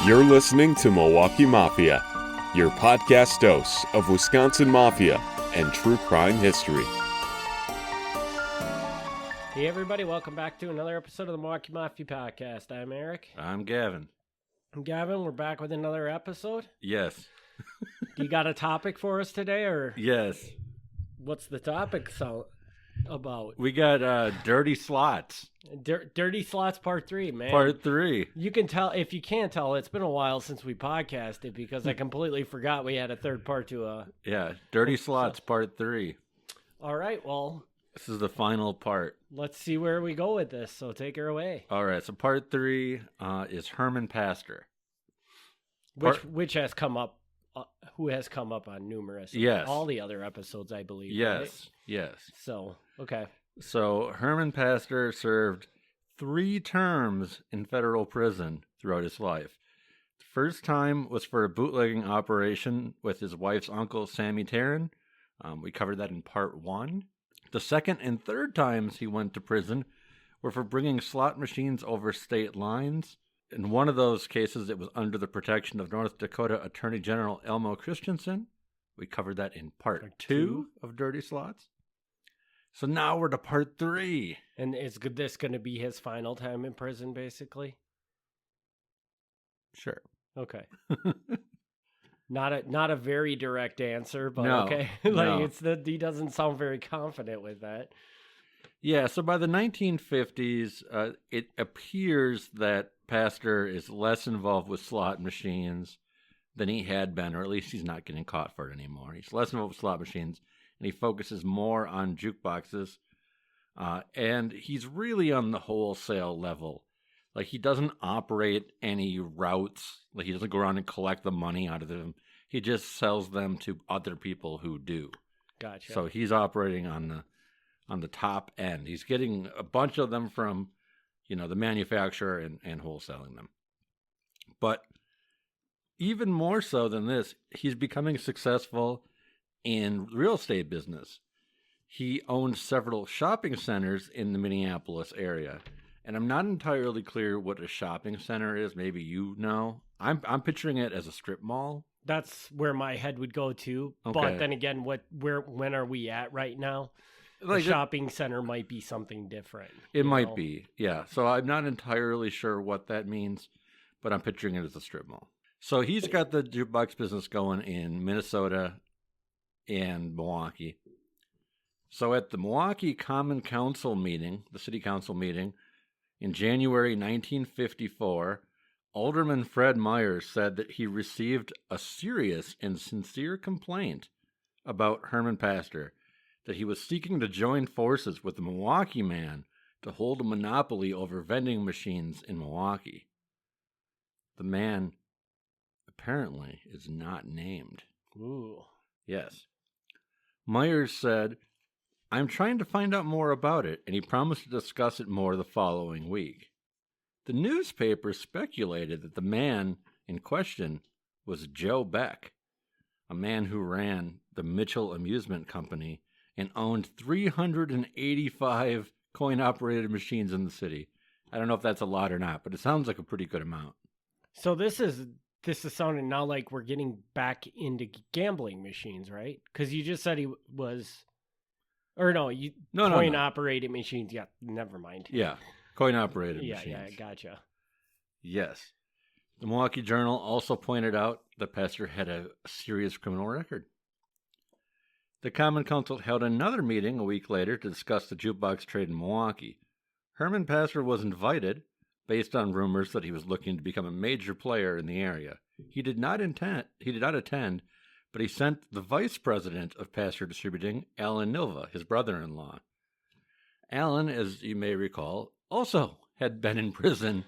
You're listening to Milwaukee Mafia, your podcast dose of Wisconsin Mafia and true crime history. Hey everybody, welcome back to another episode of the Milwaukee Mafia podcast. I'm Eric. I'm Gavin. I'm Gavin. We're back with another episode. Yes. You got a topic for us today, or Yes. what's the topic about? We got Dirty Slots. Dirty Slots Part 3, man. Part 3. You can tell, if you can't tell, it's been a while since we podcasted because I completely forgot we had a third part to Yeah, Dirty Slots Part 3. All right, well, This is the final part. let's see where we go with this, so take her away. All right, so Part 3 is Herman Pastor. Which has come up, who has come up on numerous, Yes. all the other episodes, I believe. Yes, right? yes. So, okay. So Herman Pastor served 3 terms in federal prison throughout his life. The first time was for a bootlegging operation with his wife's uncle, Sammy Tarrin. We covered that in Part 1. The second and third times he went to prison were for bringing slot machines over state lines. In one of those cases, it was under the protection of North Dakota Attorney General Elmo Christensen. We covered that in Part 2 of Dirty Slots. So now we're to Part 3. And is this going to be his final time in prison, basically? Sure. Okay. Not a very direct answer, but No, okay. no. He doesn't sound very confident with that. Yeah, so by the 1950s, it appears that Pastor is less involved with slot machines than he had been, or at least he's not getting caught for it anymore. He's less involved with slot machines, and he focuses more on jukeboxes, and he's really on the wholesale level. Like, he doesn't operate any routes. Like, he doesn't go around and collect the money out of them. He just sells them to other people who do. Gotcha. So he's operating on the top end. He's getting a bunch of them from, the manufacturer and wholesaling them. But even more so than this, he's becoming successful in real estate business. He owns several shopping centers in the Minneapolis area. And I'm not entirely clear what a shopping center is. Maybe you know. I'm picturing it as a strip mall. That's where my head would go to. Okay. But then again, when are we at right now? A shopping center might be something different. It might be, yeah. So I'm not entirely sure what that means, but I'm picturing it as a strip mall. So he's got the jukebox business going in Minnesota and Milwaukee. So at the Milwaukee Common Council meeting, the city council meeting, in January 1954, Alderman Fred Myers said that he received a serious and sincere complaint about Herman Pastor, that he was seeking to join forces with the Milwaukee man to hold a monopoly over vending machines in Milwaukee. The man apparently is not named. Ooh. Yes. Myers said, "I'm trying to find out more about it," and he promised to discuss it more the following week. The newspaper speculated that the man in question was Joe Beck, a man who ran the Mitchell Amusement Company and owned 385 coin-operated machines in the city. I don't know if that's a lot or not, but it sounds like a pretty good amount. So this is sounding now like we're getting back into gambling machines, right? Because you just said he was, or no, coin-operated machines. Yeah, never mind. Yeah, coin-operated machines. Yeah, gotcha. Yes. The Milwaukee Journal also pointed out that Pastor had a serious criminal record. The Common Council held another meeting a week later to discuss the jukebox trade in Milwaukee. Herman Pastor was invited based on rumors that he was looking to become a major player in the area. He did not attend, but he sent the vice president of Pastor Distributing, Alan Nilva, his brother-in-law. Alan, as you may recall, also had been in prison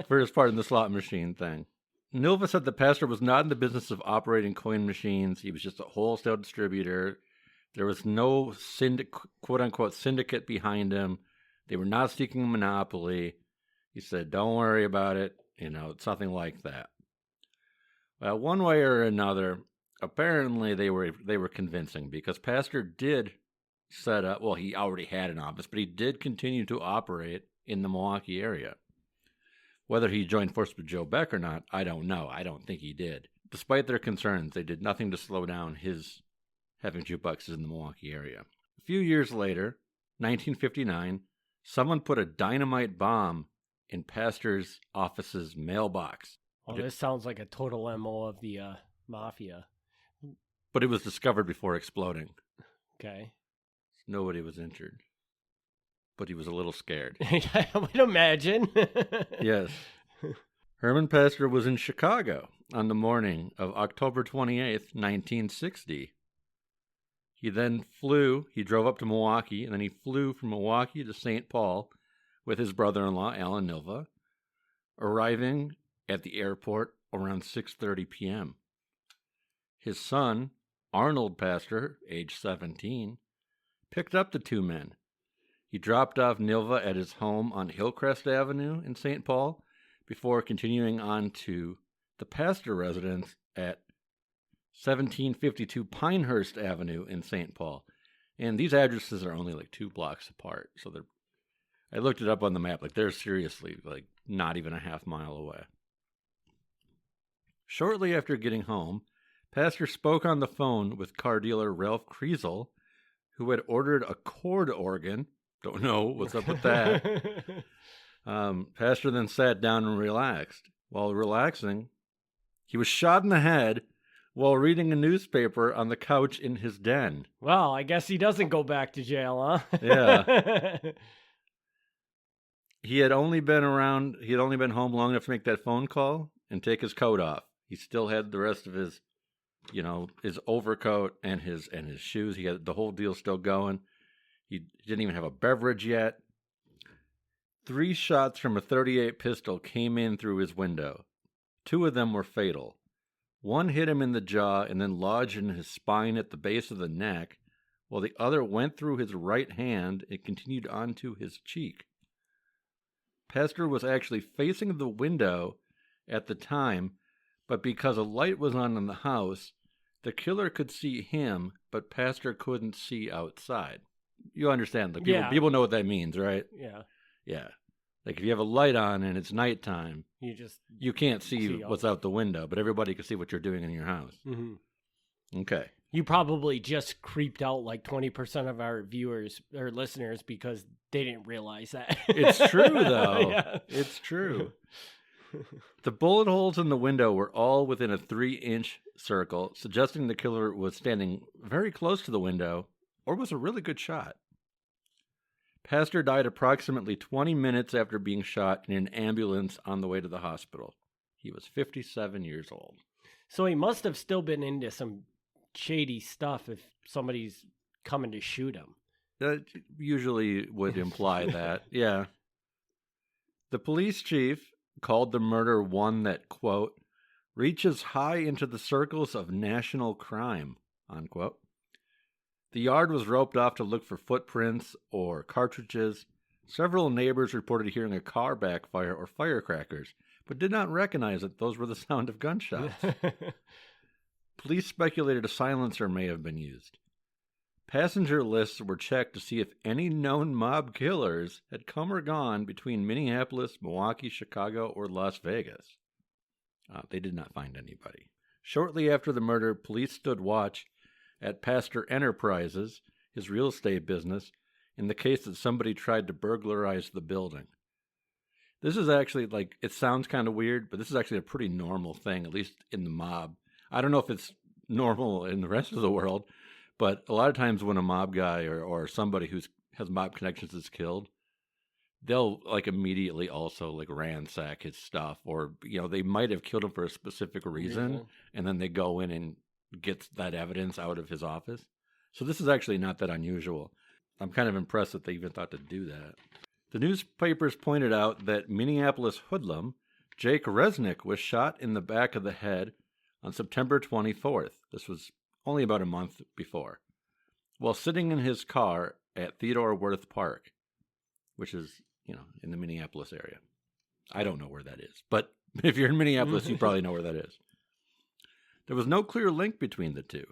for his part in the slot machine thing. Nilva said the Pastor was not in the business of operating coin machines. He was just a wholesale distributor. There was no quote-unquote syndicate behind him. They were not seeking a monopoly. He said, "Don't worry about it. It's something like that." Well, one way or another, apparently they were convincing, because Pastor did set up, well, he already had an office, but he did continue to operate in the Milwaukee area. Whether he joined forces with Joe Beck or not, I don't know. I don't think he did. Despite their concerns, they did nothing to slow down his having jukeboxes in the Milwaukee area. A few years later, 1959, someone put a dynamite bomb in Pastor's office's mailbox. Well, this sounds like a total MO of the Mafia. But it was discovered before exploding. Okay. Nobody was injured. But he was a little scared. I would imagine. Yes. Herman Pastor was in Chicago on the morning of October 28th, 1960. He drove up to Milwaukee, and then he flew from Milwaukee to St. Paul with his brother-in-law, Alan Nilva, arriving at the airport around 6:30 p.m. His son, Arnold Pastor, age 17, picked up the two men. He dropped off Nilva at his home on Hillcrest Avenue in St. Paul before continuing on to the Pastor residence at 1752 Pinehurst Avenue in St. Paul. And these addresses are only like 2 blocks apart. So I looked it up on the map. Like, they're seriously like not even a half mile away. Shortly after getting home, Pastor spoke on the phone with car dealer Ralph Kriesel, who had ordered a chord organ. Don't know what's up with that. Pastor then sat down and relaxed. While relaxing, he was shot in the head while reading a newspaper on the couch in his den. Well, I guess he doesn't go back to jail, huh? Yeah. He had only been home long enough to make that phone call and take his coat off. He still had the rest of his, his overcoat and his shoes. He had the whole deal still going. He didn't even have a beverage yet. 3 shots from a .38 pistol came in through his window. 2 of them were fatal. One hit him in the jaw and then lodged in his spine at the base of the neck, while the other went through his right hand and continued onto his cheek. Pastor was actually facing the window at the time, but because a light was on in the house, the killer could see him, but Pastor couldn't see outside. You understand. People know what that means, right? Yeah. Yeah. Like if you have a light on and it's nighttime, you can't see what's out the window, but everybody can see what you're doing in your house. Mm-hmm. Okay. You probably just creeped out like 20% of our viewers or listeners because they didn't realize that. It's true, though. Yeah. It's true. The bullet holes in the window were all within a 3-inch circle, suggesting the killer was standing very close to the window or was a really good shot. Pastor died approximately 20 minutes after being shot in an ambulance on the way to the hospital. He was 57 years old. So he must have still been into some shady stuff if somebody's coming to shoot him. That usually would imply that, yeah. The police chief called the murder one that, quote, reaches high into the circles of national crime, unquote. The yard was roped off to look for footprints or cartridges. Several neighbors reported hearing a car backfire or firecrackers, but did not recognize that those were the sound of gunshots. Police speculated a silencer may have been used. Passenger lists were checked to see if any known mob killers had come or gone between Minneapolis, Milwaukee, Chicago, or Las Vegas. They did not find anybody. Shortly after the murder, police stood watch at Pastor Enterprises, his real estate business, in the case that somebody tried to burglarize the building. This is actually, it sounds kind of weird, but this is actually a pretty normal thing, at least in the mob. I don't know if it's normal in the rest of the world, but a lot of times when a mob guy or somebody who has mob connections is killed, they'll immediately also ransack his stuff, or they might have killed him for a specific reason, and then they go in and get that evidence out of his office. So this is actually not that unusual. I'm kind of impressed that they even thought to do that. The newspapers pointed out that Minneapolis hoodlum Jake Resnick was shot in the back of the head on September 24th. This was only about a month before, while sitting in his car at Theodore Wirth Park, which is, in the Minneapolis area. I don't know where that is, but if you're in Minneapolis, you probably know where that is. There was no clear link between the two.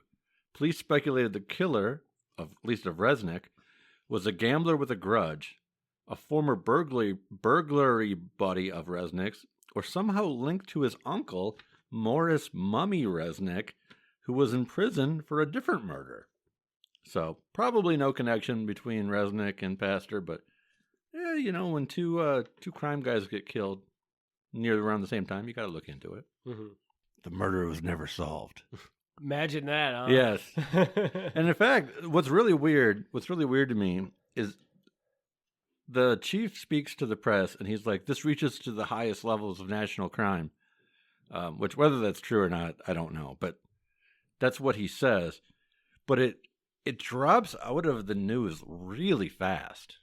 Police speculated the killer, at least of Resnick, was a gambler with a grudge, a former burglary buddy of Resnick's, or somehow linked to his uncle, Morris Mummy Resnick, who was in prison for a different murder. So probably no connection between Resnick and Pastor, but yeah, when two crime guys get killed near around the same time, you got to look into it. Mm-hmm. The murder was never solved. Imagine that, huh? Yes. And in fact, what's really weird to me is the chief speaks to the press and he's like, this reaches to the highest levels of national crime, which whether that's true or not, I don't know. But that's what he says. But it drops out of the news really fast.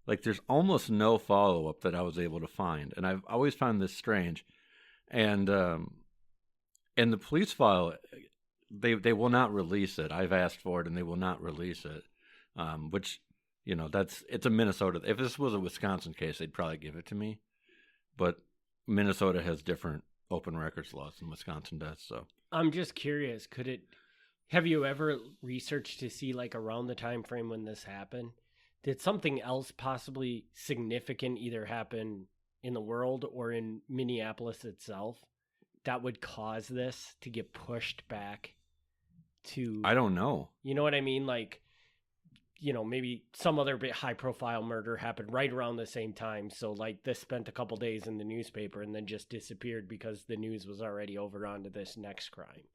Like there's almost no follow-up that I was able to find. And I've always found this strange. And the police file, they will not release it. I've asked for it and they will not release it. Which, it's a Minnesota. If this was a Wisconsin case, they'd probably give it to me. But Minnesota has different open records laws than Wisconsin does. So I'm just curious, have you ever researched to see like around the time frame when this happened? Did something else possibly significant either happen in the world or in Minneapolis itself that would cause this to get pushed back to... I don't know. You know what I mean? Like, maybe some other bit high-profile murder happened right around the same time. So, like, this spent a couple days in the newspaper and then just disappeared because the news was already over onto this next crime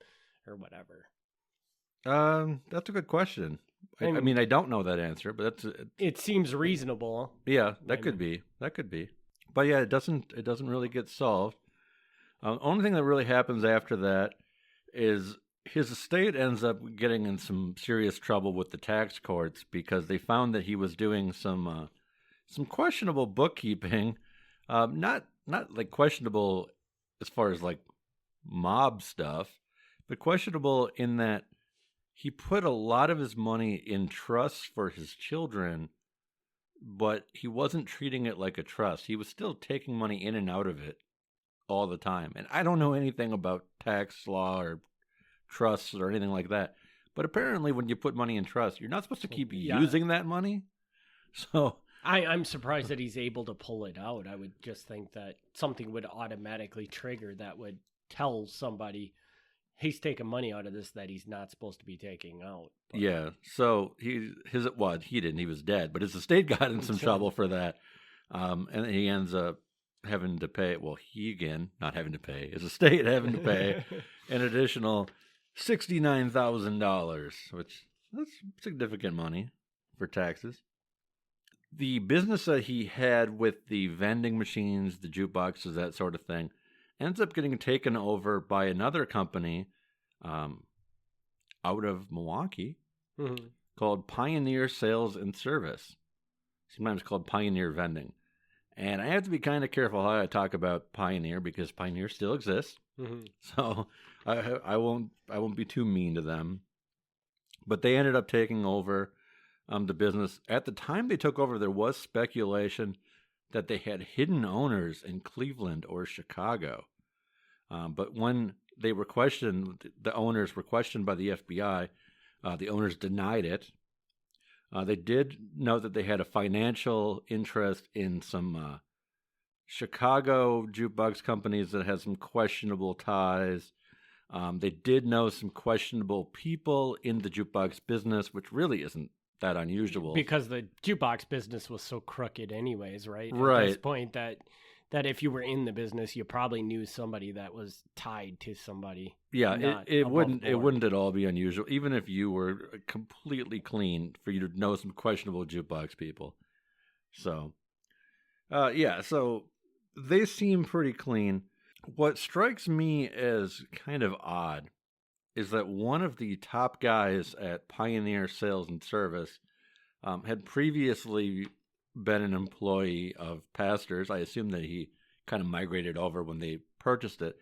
or whatever. That's a good question. I mean, I don't know that answer, but it seems reasonable. Yeah, that could be. But yeah, it doesn't really get solved. Only thing that really happens after that is his estate ends up getting in some serious trouble with the tax courts because they found that he was doing some questionable bookkeeping, not like questionable as far as like mob stuff, but questionable in that he put a lot of his money in trusts for his children, but he wasn't treating it like a trust. He was still taking money in and out of it all the time. And I don't know anything about tax law or trusts or anything like that. But apparently when you put money in trust, you're not supposed to keep using that money. So I'm surprised that he's able to pull it out. I would just think that something would automatically trigger that would tell somebody he's taking money out of this that he's not supposed to be taking out. But... Yeah. So he didn't. He was dead. But his estate got in some trouble for that. And he ends up having to pay. Well, not having to pay. His estate having to pay an additional $69,000, which that's significant money for taxes. The business that he had with the vending machines, the jukeboxes, that sort of thing, ends up getting taken over by another company out of Milwaukee called Pioneer Sales and Service, sometimes called Pioneer Vending. And I have to be kind of careful how I talk about Pioneer because Pioneer still exists. So I won't be too mean to them. But they ended up taking over the business. At the time they took over, there was speculation that they had hidden owners in Cleveland or Chicago. But when they were questioned, the owners were questioned by the FBI, the owners denied it. They did note that they had a financial interest in some Chicago jukebox companies that had some questionable ties. They did know some questionable people in the jukebox business, which really isn't that unusual. Because the jukebox business was so crooked anyways, right? Right. At this point that if you were in the business, you probably knew somebody that was tied to somebody. Yeah, it wouldn't at all be unusual, even if you were completely clean, for you to know some questionable jukebox people. So, so they seem pretty clean. What strikes me as kind of odd is that one of the top guys at Pioneer Sales and Service had previously been an employee of Pastor's. I assume that he kind of migrated over when they purchased it.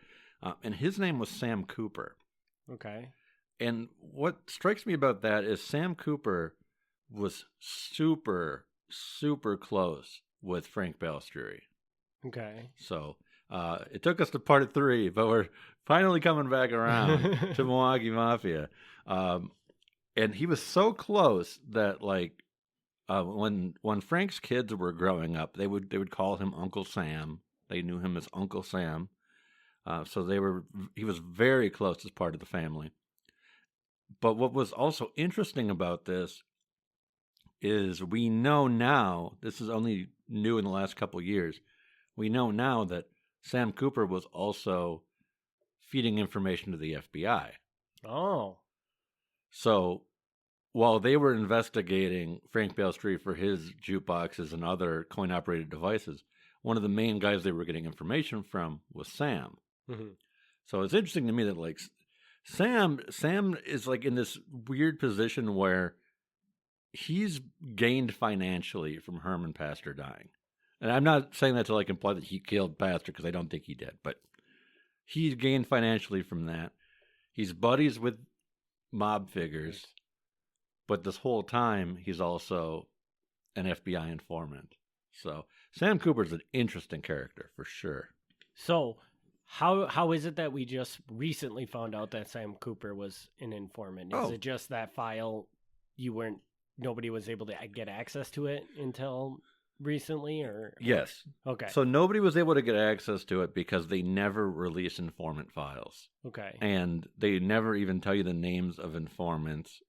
And his name was Sam Cooper. Okay. And what strikes me about that is Sam Cooper was super, super close with Frank Balistrieri. Okay. So it took us to part 3, but we're finally coming back around to Milwaukee Mafia. And he was so close that, like, when Frank's kids were growing up, they would call him Uncle Sam. They knew him as Uncle Sam. So he was very close as part of the family. But what was also interesting about this is we know now, this is only new in the last couple of years, we know now that Sam Cooper was also feeding information to the FBI. Oh. So while they were investigating Frank Balestri for his jukeboxes and other coin-operated devices, one of the main guys they were getting information from was Sam. Mm-hmm. So it's interesting to me that like Sam is like in this weird position where he's gained financially from Herman Pastor dying. And I'm not saying that to like imply that he killed Pastor, because I don't think he did, but he's gained financially from that. He's buddies with mob figures, but this whole time he's also an FBI informant. So Sam Cooper's an interesting character for sure. So how is it that we just recently found out that Sam Cooper was an informant? Is it just that file nobody was able to get access to it until recently, or? Yes. Okay. So nobody was able to get access to it because they never release informant files. Okay. And they never even tell you the names of informants.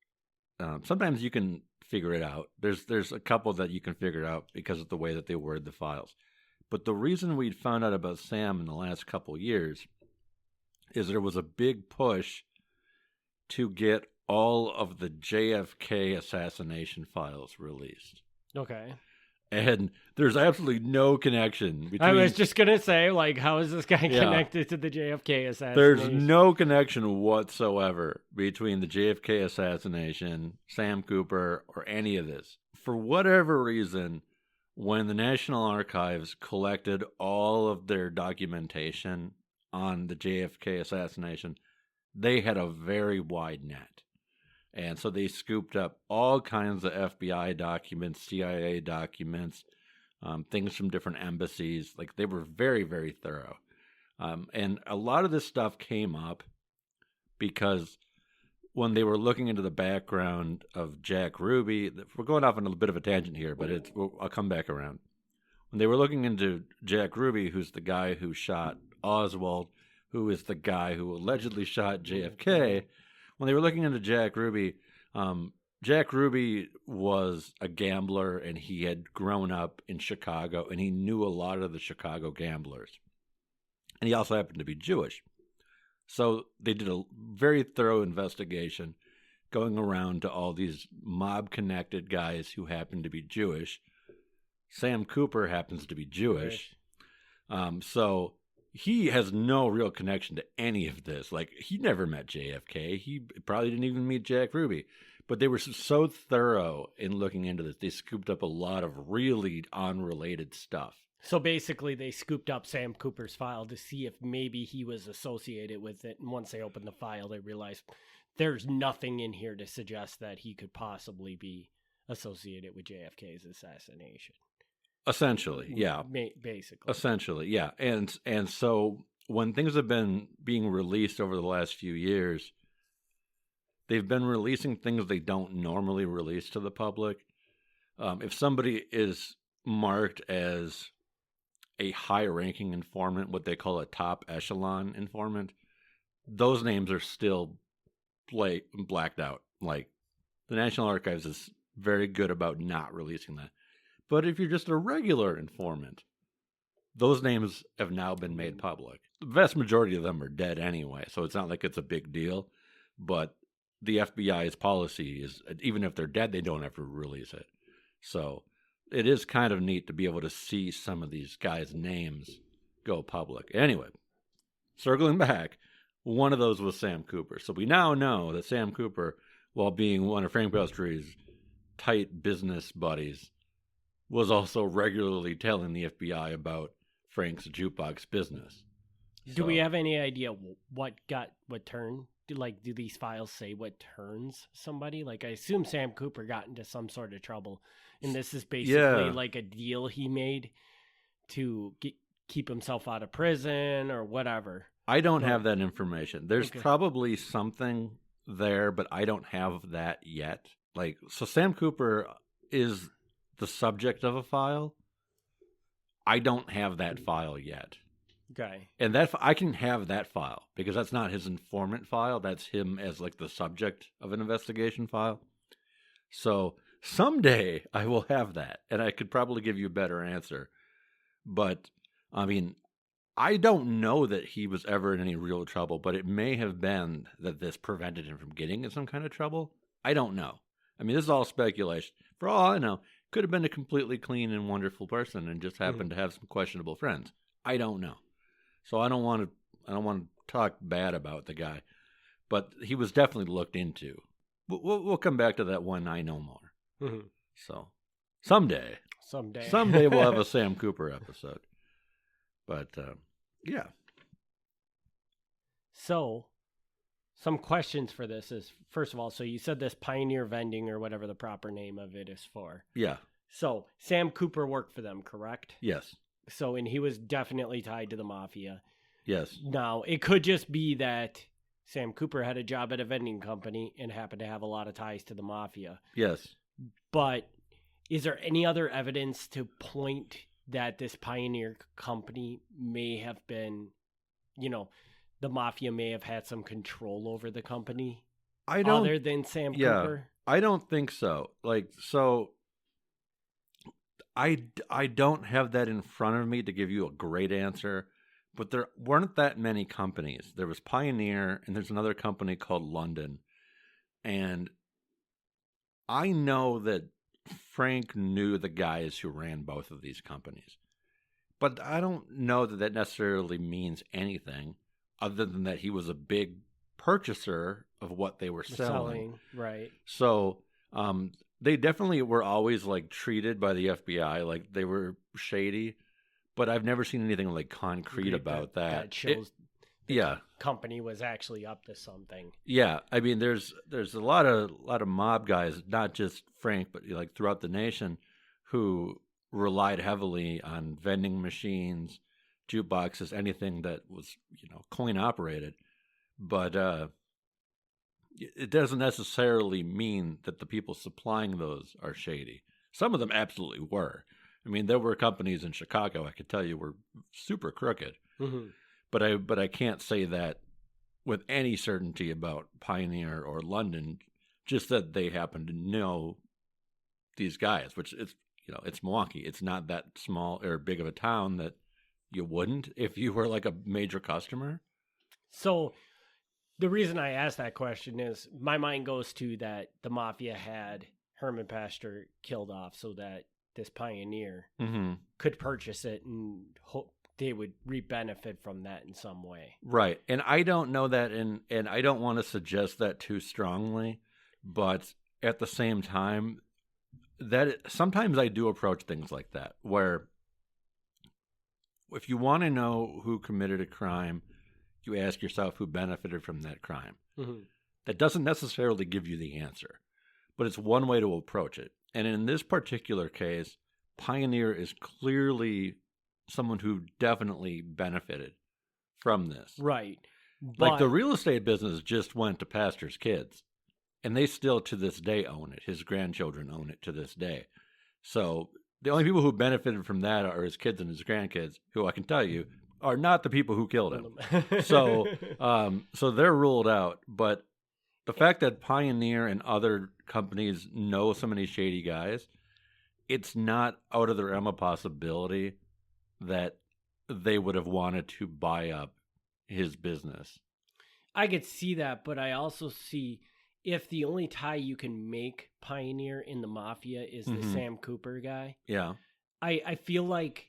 Sometimes you can figure it out. There's a couple that you can figure out because of the way that they word the files. But the reason we found out about Sam in the last couple of years is there was a big push to get all of the JFK assassination files released. Okay. And there's absolutely no connection between... I was just going to say, like, how is this guy connected to the JFK assassination? There's no connection whatsoever between the JFK assassination, Sam Cooper, or any of this. For whatever reason, when the National Archives collected all of their documentation on the JFK assassination, they had a very wide net. And so they scooped up all kinds of FBI documents, CIA documents, things from different embassies. Like, they were very, very thorough. And a lot of this stuff came up because when they were looking into the background of Jack Ruby, we're going off on a bit of a tangent here, but I'll come back around. When they were looking into Jack Ruby, who's the guy who shot Oswald, who is the guy who allegedly shot JFK, when they were looking into Jack Ruby was a gambler, and he had grown up in Chicago, and he knew a lot of the Chicago gamblers. And he also happened to be Jewish. So they did a very thorough investigation going around to all these mob-connected guys who happened to be Jewish. Sam Cooper happens to be Jewish. So he has no real connection to any of this. Like, he never met JFK. He probably didn't even meet Jack Ruby. But they were so thorough in looking into this, they scooped up a lot of really unrelated stuff. So basically, they scooped up Sam Cooper's file to see if maybe he was associated with it. And once they opened the file, they realized there's nothing in here to suggest that he could possibly be associated with JFK's assassination. Essentially, yeah. Basically. Essentially, yeah. And so when things have been being released over the last few years, they've been releasing things they don't normally release to the public. If somebody is marked as a high-ranking informant, what they call a top echelon informant, those names are still blacked out. Like, the National Archives is very good about not releasing that. But if you're just a regular informant, those names have now been made public. The vast majority of them are dead anyway, so it's not like it's a big deal. But the FBI's policy is, even if they're dead, they don't have to release it. So it is kind of neat to be able to see some of these guys' names go public. Anyway, circling back, one of those was Sam Cooper. So we now know that Sam Cooper, while being one of Frank Balestri's tight business buddies, was also regularly telling the FBI about Frank's jukebox business. Do we have any idea what turned? Do these files say what turns somebody? Like, I assume Sam Cooper got into some sort of trouble, and this is basically like a deal he made to keep himself out of prison or whatever. I don't have that information. There's probably something there, but I don't have that yet. Like, so Sam Cooper is the subject of a file. I don't have that file yet. Okay. And I can have that file because that's not his informant file. That's him as like the subject of an investigation file. So someday I will have that, and I could probably give you a better answer. But I mean, I don't know that he was ever in any real trouble, but it may have been that this prevented him from getting in some kind of trouble. I don't know. I mean, this is all speculation. For all I know, could have been a completely clean and wonderful person and just happened to have some questionable friends. I don't know. So I don't want to talk bad about the guy, but he was definitely looked into. We'll come back to that when I know more. Mm-hmm. So someday we'll have a Sam Cooper episode. But yeah. So some questions for this is, first of all, so you said this Pioneer Vending or whatever the proper name of it is for. Yeah. So Sam Cooper worked for them, correct? Yes. So, and he was definitely tied to the Mafia. Yes. Now, it could just be that Sam Cooper had a job at a vending company and happened to have a lot of ties to the Mafia. Yes. But is there any other evidence to point that this Pioneer company may have been, the Mafia may have had some control over the company? Other than Sam Cooper? I don't think so. I don't have that in front of me to give you a great answer, but there weren't that many companies. There was Pioneer, and there's another company called London. And I know that Frank knew the guys who ran both of these companies. But I don't know that necessarily means anything other than that he was a big purchaser of what they were selling. Right. So, they definitely were always like treated by the FBI like they were shady, but I've never seen anything like concrete about that. That shows the company was actually up to something. Yeah, I mean, there's a lot of mob guys, not just Frank, but like throughout the nation, who relied heavily on vending machines, jukeboxes, anything that was coin operated, but it doesn't necessarily mean that the people supplying those are shady. Some of them absolutely were. I mean, there were companies in Chicago I could tell you were super crooked. Mm-hmm. But I can't say that with any certainty about Pioneer or London, just that they happen to know these guys, which it's Milwaukee. It's not that small or big of a town that you wouldn't if you were like a major customer. So the reason I asked that question is my mind goes to that the Mafia had Herman Pastor killed off so that this Pioneer could purchase it and hope they would reap benefit from that in some way. Right. And I don't know that, and I don't want to suggest that too strongly, but at the same time, sometimes I do approach things like that, where if you want to know who committed a crime, you ask yourself who benefited from that crime. Mm-hmm. That doesn't necessarily give you the answer, but it's one way to approach it. And in this particular case, Pioneer is clearly someone who definitely benefited from this. Right. Like the real estate business just went to Pastor's kids, and they still to this day own it. His grandchildren own it to this day. So the only people who benefited from that are his kids and his grandkids, who I can tell you are not the people who killed him. So they're ruled out. But the fact that Pioneer and other companies know so many shady guys, it's not out of the realm of possibility that they would have wanted to buy up his business. I could see that, but I also see if the only tie you can make Pioneer in the Mafia is the Sam Cooper guy. Yeah. I feel like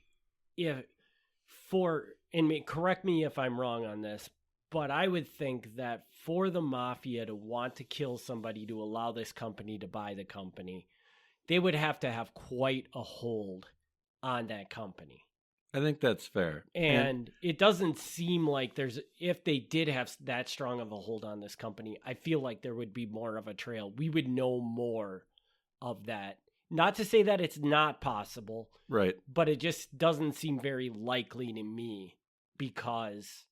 correct me if I'm wrong on this, but I would think that for the Mafia to want to kill somebody to allow this company to buy the company, they would have to have quite a hold on that company. I think that's fair. And it doesn't seem like if they did have that strong of a hold on this company, I feel like there would be more of a trail. We would know more of that. Not to say that it's not possible. Right. But it just doesn't seem very likely to me because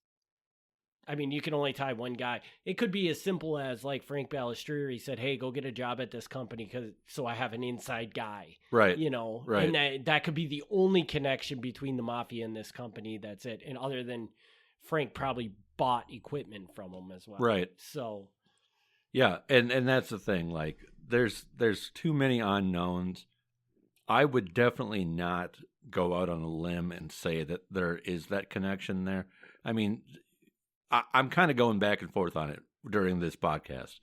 I mean, you can only tie one guy. It could be as simple as like Frank Balistrieri said, "Hey, go get a job at this company so I have an inside guy." Right. Right. And that could be the only connection between the Mafia and this company. That's it. And other than Frank probably bought equipment from him as well. Right. So. Yeah, and that's the thing. Like, there's too many unknowns. I would definitely not go out on a limb and say that there is that connection there. I mean, I'm kind of going back and forth on it during this podcast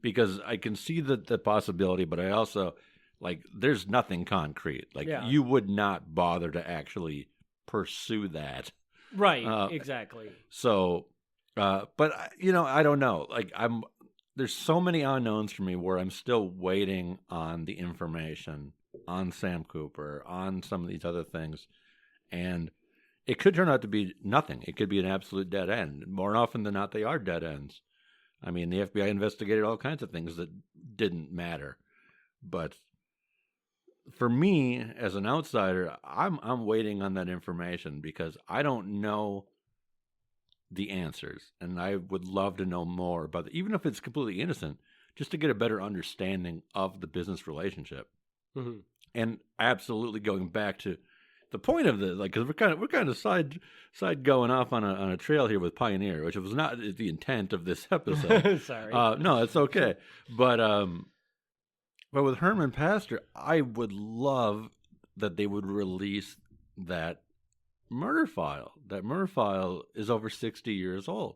because I can see the possibility, but I also, like, there's nothing concrete. Like, you would not bother to actually pursue that. Right, exactly. So, but, I don't know. Like, there's so many unknowns for me where I'm still waiting on the information on Sam Cooper, on some of these other things. And it could turn out to be nothing. It could be an absolute dead end. More often than not, they are dead ends. I mean, the FBI investigated all kinds of things that didn't matter. But for me, as an outsider, I'm waiting on that information because I don't know the answers. And I would love to know more about it, even if it's completely innocent, just to get a better understanding of the business relationship. Mm-hmm. And absolutely going back to the point of this, like, because we're kind of side going off on a trail here with Pioneer, which was not the intent of this episode. Sorry. No, it's okay. But with Herman Pastor, I would love that they would release that murder file. That murder file is over 60 years old.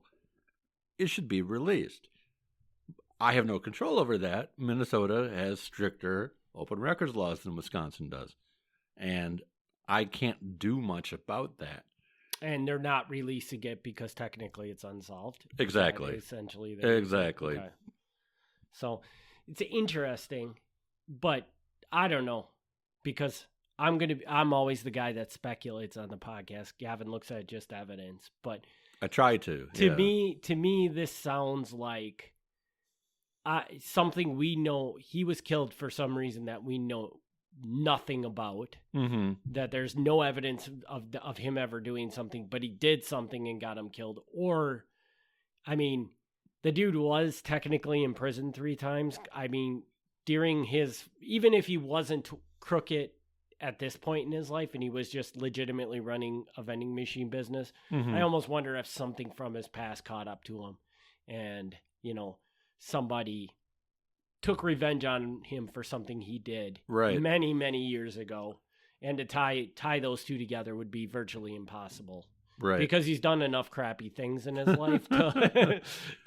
It should be released. I have no control over that. Minnesota has stricter open records laws than Wisconsin does. And I can't do much about that. And they're not releasing it because technically it's unsolved. Exactly. Essentially. Exactly. Okay. So it's interesting, but I don't know, because I'm always the guy that speculates on the podcast. Gavin looks at just evidence, but I try to. To me, this sounds like something we know. He was killed for some reason that we know nothing about. Mm-hmm. That there's no evidence of him ever doing something, but he did something and got him killed. Or, I mean, the dude was technically in prison 3 times. I mean, during even if he wasn't crooked at this point in his life and he was just legitimately running a vending machine business, mm-hmm. I almost wonder if something from his past caught up to him and, somebody took revenge on him for something he did many, many years ago. And to tie those two together would be virtually impossible. Right. Because he's done enough crappy things in his life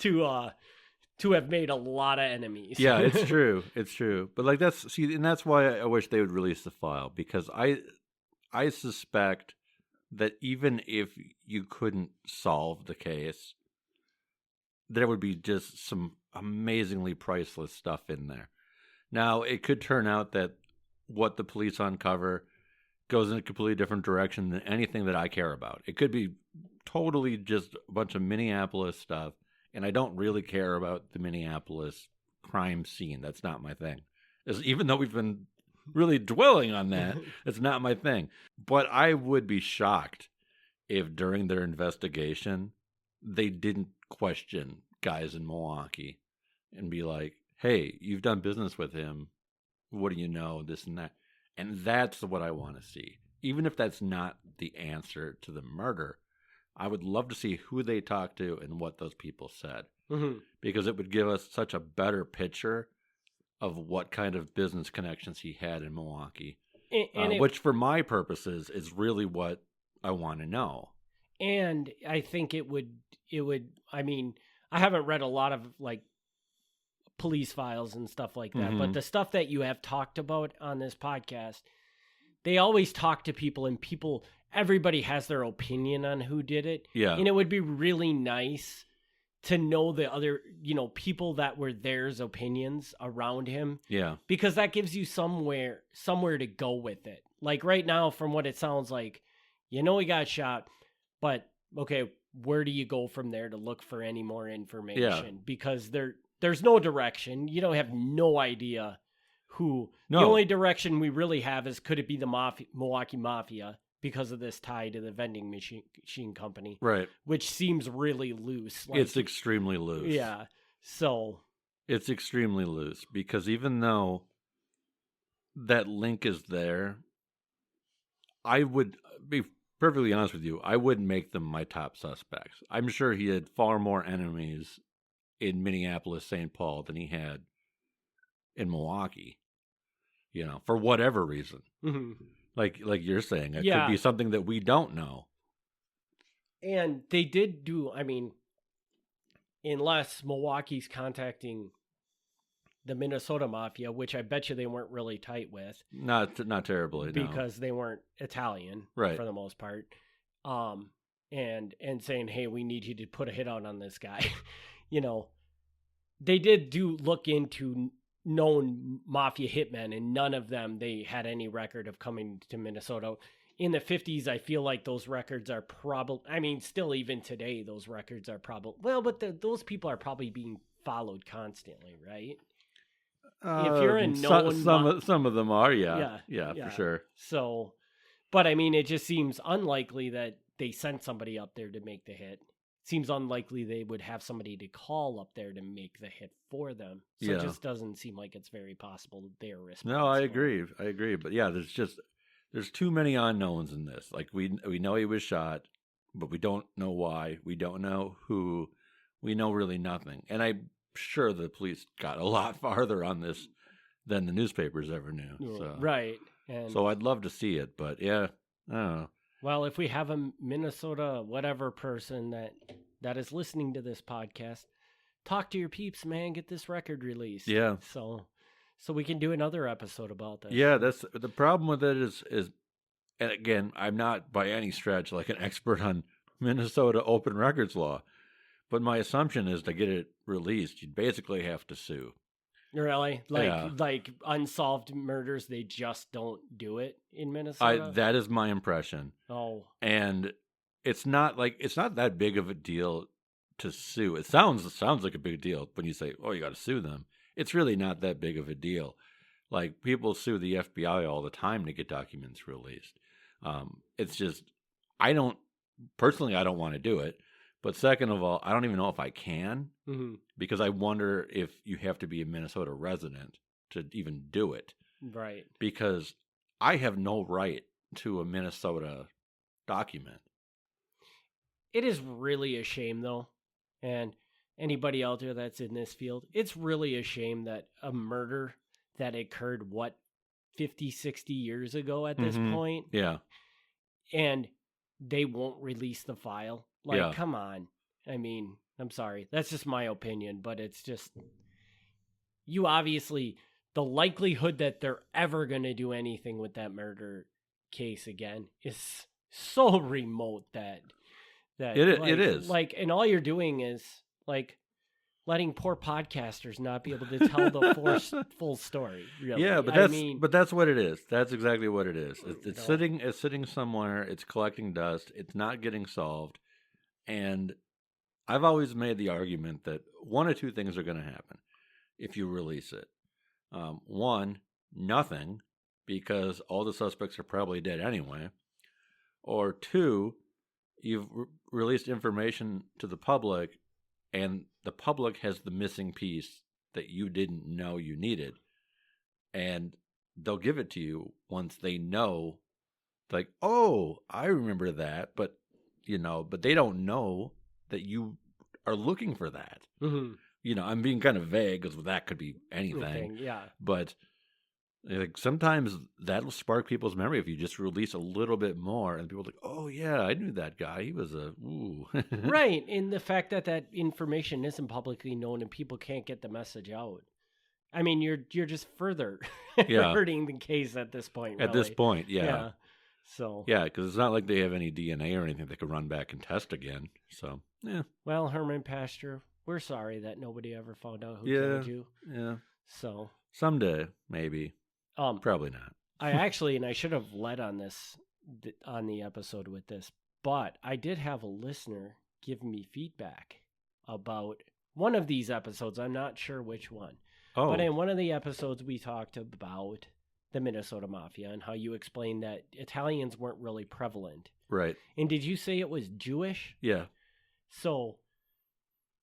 to have made a lot of enemies. Yeah, it's true. It's true. But that's why I wish they would release the file, because I suspect that even if you couldn't solve the case, there would be just some amazingly priceless stuff in there. Now, it could turn out that what the police uncover goes in a completely different direction than anything that I care about. It could be totally just a bunch of Minneapolis stuff, and I don't really care about the Minneapolis crime scene. That's not my thing. Even though we've been really dwelling on that, it's not my thing. But I would be shocked if during their investigation they didn't question guys in Milwaukee and be like, hey, you've done business with him. What do you know? This and that. And that's what I want to see. Even if that's not the answer to the murder, I would love to see who they talked to and what those people said. Mm-hmm. Because it would give us such a better picture of what kind of business connections he had in Milwaukee. Which for my purposes is really what I want to know. And I think it would, I mean, I haven't read a lot of like police files and stuff like that, mm-hmm. but the stuff that you have talked about on this podcast, they always talk to people, and everybody has their opinion on who did it. Yeah. And it would be really nice to know the other, people that were theirs opinions around him. Yeah. Because that gives you somewhere to go with it. Like right now, from what it sounds like, he got shot, but okay, where do you go from there to look for any more information? Yeah. Because there's no direction. You don't have no idea who. No. The only direction we really have is, could it be the Milwaukee Mafia? because of this tie to the vending machine company. Right. Which seems really loose. It's extremely loose. Yeah. So. It's extremely loose because even though that link is there, I would be perfectly honest with you, I wouldn't make them my top suspects. I'm sure he had far more enemies in Minneapolis, St. Paul than he had in Milwaukee, for whatever reason. Mm-hmm. Like you're saying, it could be something that we don't know. And they did do, unless Milwaukee's contacting the Minnesota Mafia, which I bet you they weren't really tight with. Not terribly, because they weren't Italian, right, for the most part. And saying, hey, we need you to put a hit out on this guy. They did look into known mafia hitmen, and none of them they had any record of coming to Minnesota. In the 50s, I feel like those records are probably, still even today, those records are probably, but those people are probably being followed constantly, right? If you're a known... Some of them are, yeah, for sure. So, but it just seems unlikely that they sent somebody up there to make the hit. Seems unlikely they would have somebody to call up there to make the hit for them. So it just doesn't seem like it's very possible they're responsible. No, I agree. But yeah, there's too many unknowns in this. Like we know he was shot, but we don't know why. We don't know who. We know really nothing. And I'm sure the police got a lot farther on this than the newspapers ever knew. So. Right. And so I'd love to see it, but yeah, I don't know. Well, if we have a Minnesota whatever person that is listening to this podcast, talk to your peeps, man. Get this record released. Yeah. So we can do another episode about this. Yeah, that's the problem with it is, and again, I'm not by any stretch like an expert on Minnesota open records law, but my assumption is to get it released, you'd basically have to sue. Really? Like unsolved murders, they just don't do it in Minnesota? That is my impression. Oh. And it's not that big of a deal to sue. It sounds like a big deal when you say, oh, you got to sue them. It's really not that big of a deal. Like, people sue the FBI all the time to get documents released. It's just, I don't want to do it. But second of all, I don't even know if I can, because I wonder if you have to be a Minnesota resident to even do it. Right. Because I have no right to a Minnesota document. It is really a shame, though, and anybody out there that's in this field, it's really a shame that a murder that occurred, 50, 60 years ago at this point? Yeah. And they won't release the file. Like, come on. I'm sorry. That's just my opinion, but it's just, you obviously, the likelihood that they're ever going to do anything with that murder case again is so remote that it is. Like, and all you're doing is, like, letting poor podcasters not be able to tell the full story. Really. Yeah, but that's what it is. That's exactly what it is. It's sitting somewhere. It's collecting dust. It's not getting solved. And I've always made the argument that one or two things are going to happen if you release it. One, nothing, because all the suspects are probably dead anyway. Or two, you've released information to the public, and the public has the missing piece that you didn't know you needed. And they'll give it to you once they know, like, oh, I remember that, but they don't know that you are looking for that. Mm-hmm. I'm being kind of vague because that could be anything. Yeah. But like, sometimes that'll spark people's memory if you just release a little bit more, and people are like, oh yeah, I knew that guy. He was ooh. Right. And the fact that information isn't publicly known and people can't get the message out. You're just further hurting the case at this point. Really. At this point, yeah. So yeah, because it's not like they have any DNA or anything they could run back and test again. So yeah. Well, Herman Pastor, we're sorry that nobody ever found out who killed you. Yeah. So someday, maybe. Probably not. I should have led on this on the episode with this, but I did have a listener give me feedback about one of these episodes. I'm not sure which one. Oh. But in one of the episodes we talked about the Minnesota Mafia and how you explained that Italians weren't really prevalent. Right. And did you say it was Jewish? Yeah. So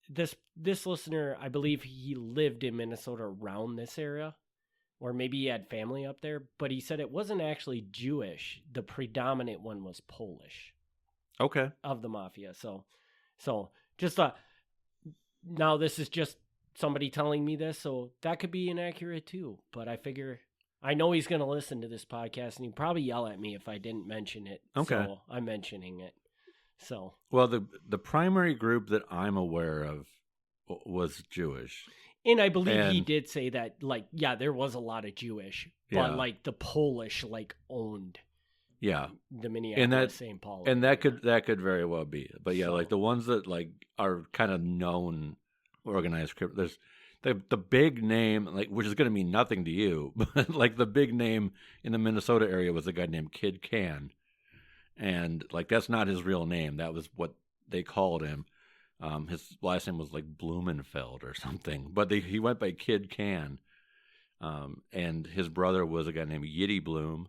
this listener, I believe he lived in Minnesota around this area, or maybe he had family up there, but he said it wasn't actually Jewish. The predominant one was Polish. Okay. Of the Mafia. So just now this is just somebody telling me this, so that could be inaccurate too. But I figure, I know he's going to listen to this podcast, and he'd probably yell at me if I didn't mention it. Okay. So I'm mentioning it. So. Well, the primary group that I'm aware of was Jewish. And I believe he did say that, like, yeah, there was a lot of Jewish, but like the Polish like owned the Minneapolis St. Paul. And that could very well be. But yeah, like the ones that like are kind of known organized crime, there's the big name, like, which is going to mean nothing to you, but like the big name in the Minnesota area was a guy named Kid Can. And like that's not his real name. That was what they called him. His last name was like Blumenfeld or something, but he went by Kid Can. And his brother was a guy named Yiddy Bloom,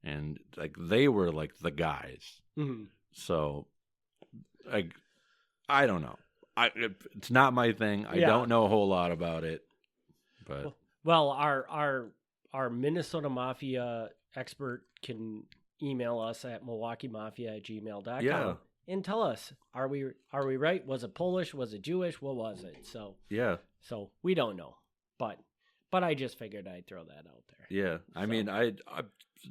and like they were like the guys. Mm-hmm. So, like, I don't know. It's not my thing. I don't know a whole lot about it. But well, our Minnesota Mafia expert can email us at milwaukeemafia@gmail.com. Yeah. And tell us, are we right? Was it Polish? Was it Jewish? What was it? So yeah. So we don't know, but I just figured I'd throw that out there. Yeah, I mean, I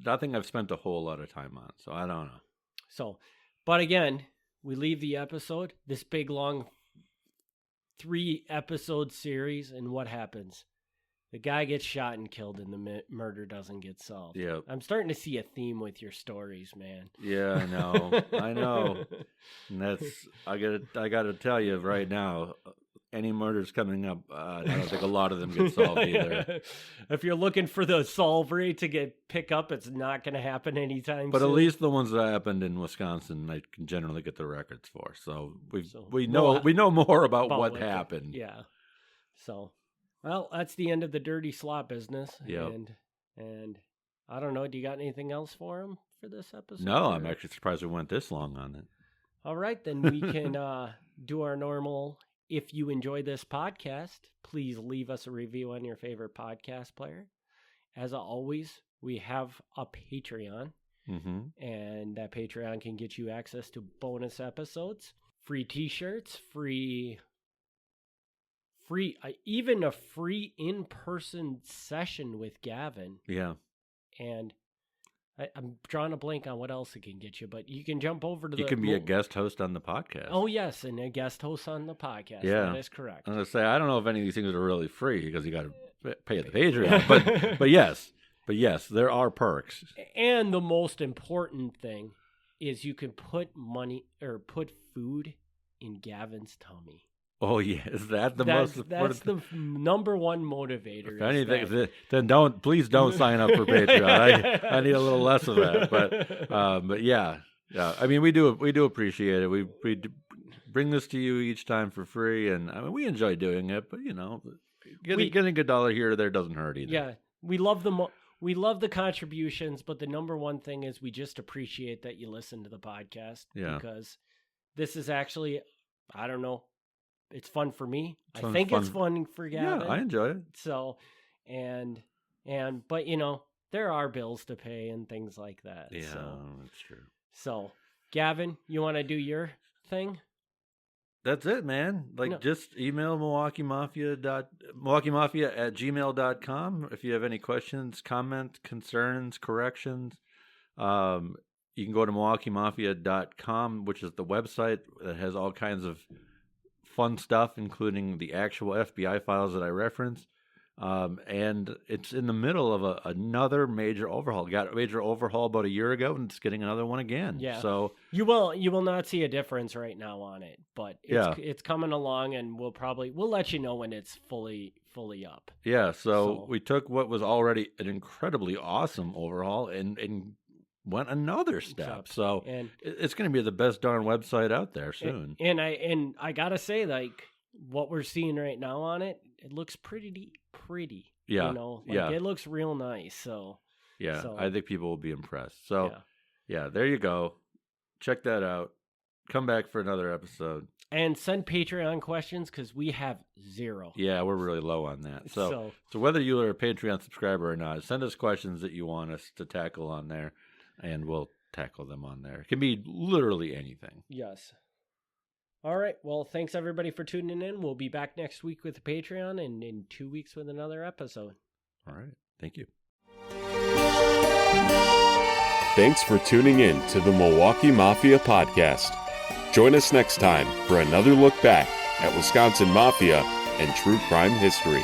nothing I've spent a whole lot of time on, so I don't know. So, but again, we leave the episode, this big long 3-episode series, and what happens? The guy gets shot and killed, and the murder doesn't get solved. Yeah, I'm starting to see a theme with your stories, man. Yeah, I know, I know. And that's I gotta tell you right now, any murders coming up, I don't think a lot of them get solved either. If you're looking for the solve rate to pick up, it's not going to happen anytime but soon. At least the ones that happened in Wisconsin, I can generally get the records for. So we know more about what happened. Yeah. So. Well, that's the end of the dirty slot business. Yeah. And I don't know. Do you got anything else for him for this episode? No, I'm actually surprised we went this long on it. All right, then we can do our normal. If you enjoy this podcast, please leave us a review on your favorite podcast player. As always, we have a Patreon, and that Patreon can get you access to bonus episodes, free T-shirts, even a free in-person session with Gavin. Yeah. And I'm drawing a blank on what else it can get you, but you can jump over to You can be a guest host on the podcast. Oh, yes, and a guest host on the podcast. Yeah. That is correct. I'm going to say, I don't know if any of these things are really free because you got to pay the Patreon, but yes, there are perks. And the most important thing is you can put money or put food in Gavin's tummy. Oh yeah, is that the most important? That's the number one motivator. If anything, then please don't sign up for Patreon. I need a little less of that. But yeah. I mean, we do appreciate it. We bring this to you each time for free, and I mean, we enjoy doing it. But you know, getting a dollar here or there doesn't hurt either. Yeah, we love the contributions, but the number one thing is we just appreciate that you listen to the podcast. Yeah. Because this is actually, I don't know. It's fun for me. It's fun for Gavin. Yeah, I enjoy it. So, but you know, there are bills to pay and things like that. Yeah, so, that's true. So, Gavin, you want to do your thing? That's it, man. Just email milwaukeemafia@gmail.com if you have any questions, comments, concerns, corrections. You can go to milwaukeemafia.com, which is the website that has all kinds of fun stuff, including the actual FBI files that I referenced. And it's in the middle of another major overhaul. Got a major overhaul about a year ago, and it's getting another one again. Yeah. So you will not see a difference right now on it, but it's coming along, and we'll let you know when it's fully up. Yeah. So we took what was already an incredibly awesome overhaul and went another step. So it's going to be the best darn website out there soon. And I gotta say, like, what we're seeing right now on it looks pretty. Yeah. You know, it looks real nice. So Yeah, So, I think people will be impressed. So, yeah, there you go. Check that out. Come back for another episode. And send Patreon questions because we have 0. Yeah, we're really low on that. So whether you are a Patreon subscriber or not, send us questions that you want us to tackle on there, and we'll tackle them on there. It can be literally anything. Yes. All right. Well, thanks everybody for tuning in. We'll be back next week with the Patreon and in 2 weeks with another episode. All right. Thank you. Thanks for tuning in to the Milwaukee Mafia podcast. Join us next time for another look back at Wisconsin Mafia and true crime history.